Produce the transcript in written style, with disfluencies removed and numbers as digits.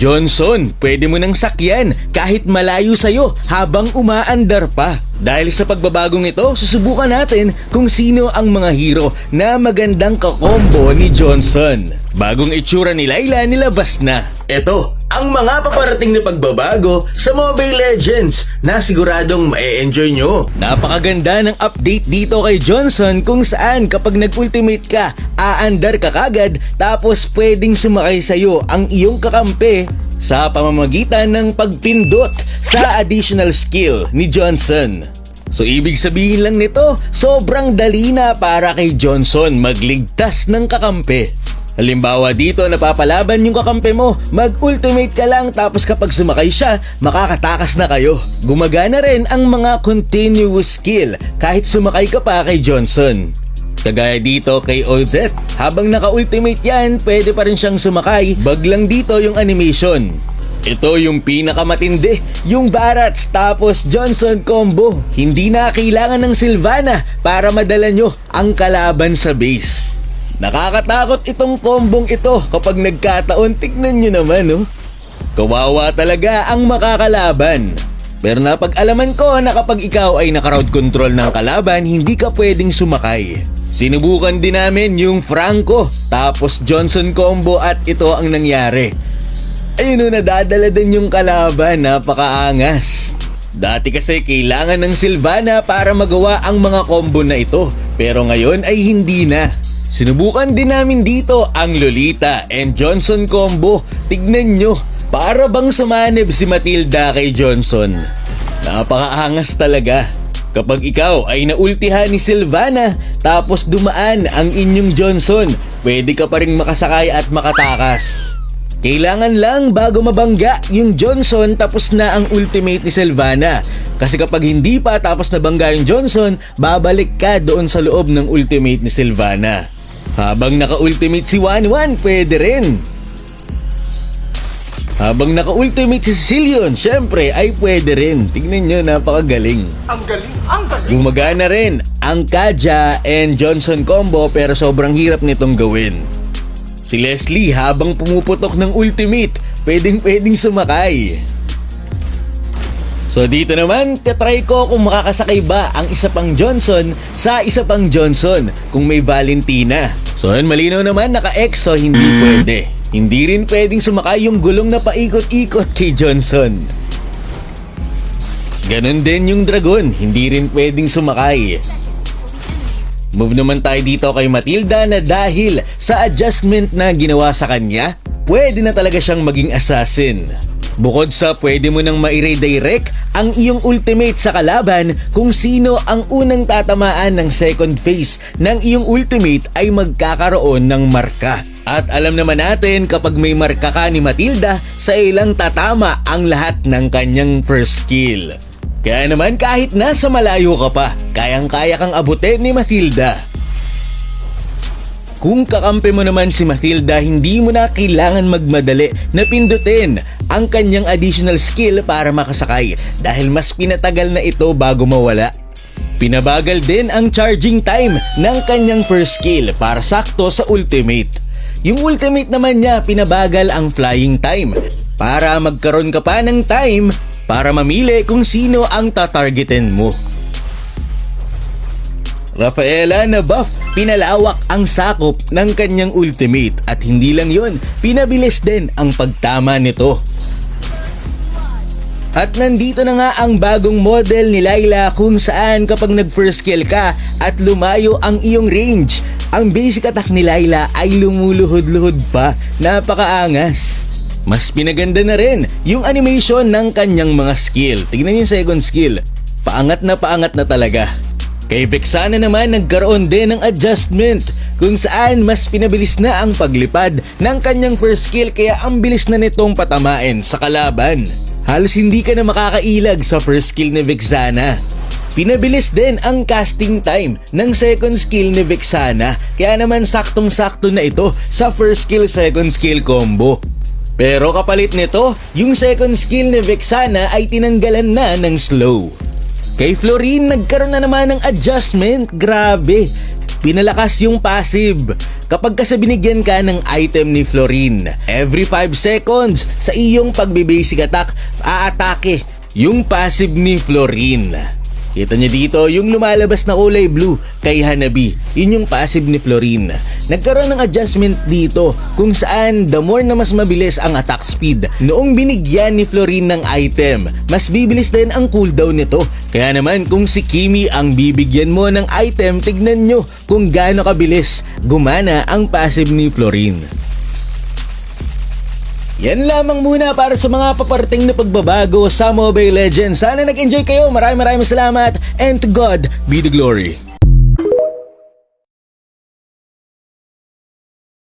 Johnson, pwede mo nang sakyan kahit malayo sa'yo habang umaandar pa. Dahil sa pagbabagong ito, susubukan natin kung sino ang mga hero na magandang kakombo ni Johnson. Bagong itsura ni Layla nilabas na. Ito ang mga paparating na pagbabago sa Mobile Legends na siguradong ma-enjoy nyo. Napakaganda ng update dito kay Johnson kung saan kapag nag-ultimate ka, aandar ka kagad tapos pwedeng sumakay sa'yo ang iyong kakampi sa pamamagitan ng pagpindot sa additional skill ni Johnson. So ibig sabihin lang nito, sobrang dali na para kay Johnson magligtas ng kakampi. Halimbawa dito napapalaban yung kakampi mo, mag-ultimate ka lang tapos kapag sumakay siya, makakatakas na kayo. Gumagana rin ang mga continuous skill kahit sumakay ka pa kay Johnson. Kagaya dito kay Odette, habang naka-ultimate yan, pwede pa rin siyang sumakay, bag lang dito yung animation. Ito yung pinakamatindi, yung Barats tapos Johnson combo. Hindi na kailangan ng Sylvana para madala nyo ang kalaban sa base. Nakakatakot itong kombong ito kapag nagkataon, tignan nyo naman oh. Kawawa talaga ang makakalaban. Pero napag-alaman ko na kapag ikaw ay naka-route control ng kalaban, hindi ka pwedeng sumakay. Sinubukan din namin yung Franco, tapos Johnson combo at ito ang nangyari. Ayun o, nadadala din yung kalaban, napakaangas. Dati kasi kailangan ng Sylvana para magawa ang mga combo na ito, pero ngayon ay hindi na. Sinubukan din namin dito ang Lolita and Johnson combo. Tignan nyo, para bang sumanib si Matilda kay Johnson. Napakaangas talaga. Kapag ikaw ay naultihan ni Sylvana tapos dumaan ang inyong Johnson, pwede ka pa rin makasakay at makatakas. Kailangan lang bago mabangga yung Johnson tapos na ang ultimate ni Sylvana. Kasi kapag hindi pa tapos nabangga yung Johnson, babalik ka doon sa loob ng ultimate ni Sylvana. Habang naka-ultimate si Wanwan, pwede rin. Habang naka-ultimate si Cecilion, syempre ay pwede rin. Tignan nyo, napakagaling. Ang galing, ang galing. Gumagana rin ang Kaja and Johnson combo pero sobrang hirap nitong gawin. Si Leslie habang pumuputok ng ultimate, pwedeng sumakay. So dito naman, tatry ko kung makakasakay ba ang isa pang Johnson sa isa pang Johnson kung may Valentina. So yun, malinaw naman, naka-EXO, hindi pwede. Hindi rin pwedeng sumakay yung gulong na paikot-ikot kay Johnson. Ganon din yung Dragon, hindi rin pwedeng sumakay. Move naman tayo dito kay Matilda na dahil sa adjustment na ginawa sa kanya, pwede na talaga siyang maging assassin. Bukod sa pwede mo nang ma-redirect ang iyong ultimate sa kalaban, kung sino ang unang tatamaan ng second phase ng iyong ultimate ay magkakaroon ng marka. At alam naman natin kapag may marka ka ni Matilda, sa ilang tatama ang lahat ng kanyang first skill. Kaya naman kahit nasa malayo ka pa, kayang-kaya kang abutin ni Matilda. Kung kakampi mo naman si Matilda, hindi mo na kailangan magmadali na pindutin ang kanyang additional skill para makasakay dahil mas pinatagal na ito bago mawala. Pinabagal din ang charging time ng kanyang first skill para sakto sa ultimate. Yung ultimate naman niya, pinabagal ang flying time para magkaroon ka pa ng time para mamili kung sino ang tatargetin mo. Rafaela na buff, pinalawak ang sakop ng kanyang ultimate at hindi lang yun, pinabilis din ang pagtama nito. At nandito na nga ang bagong model ni Layla kung saan kapag nag-first kill ka at lumayo ang iyong range, ang basic attack ni Layla ay lumuluhod-luhod pa, napakaangas. Mas pinaganda na rin yung animation ng kanyang mga skill. Tignan yung second skill, paangat na talaga. Kay Vexana naman nagkaroon din ng adjustment kung saan mas pinabilis na ang paglipad ng kanyang first skill kaya ang bilis na nitong patamain sa kalaban. Halos hindi ka na makakailag sa first skill ni Vexana. Pinabilis din ang casting time ng second skill ni Vexana kaya naman saktong-sakto na ito sa first skill second skill combo. Pero kapalit nito, yung second skill ni Vexana ay tinanggalan na ng slow. Kay Florine, nagkaroon na naman ng adjustment. Grabe, pinalakas yung passive. kapag kasi binigyan ka ng item ni Florin. Every 5 seconds sa iyong pagbe-basic attack, aatake yung passive ni Florin. Kita niyo dito yung lumalabas na kulay blue kay Hanabi. Yun yung passive ni Florin. Nagkaroon ng adjustment dito kung saan the more na mas mabilis ang attack speed. Noong binigyan ni Florin ng item, mas bibilis din ang cooldown nito. Kaya naman kung si Kimi ang bibigyan mo ng item, tignan nyo kung gaano kabilis gumana ang passive ni Florin. Yan lamang muna para sa mga paparting na pagbabago sa Mobile Legends. Sana nag-enjoy kayo. Maraming salamat and to God be the glory.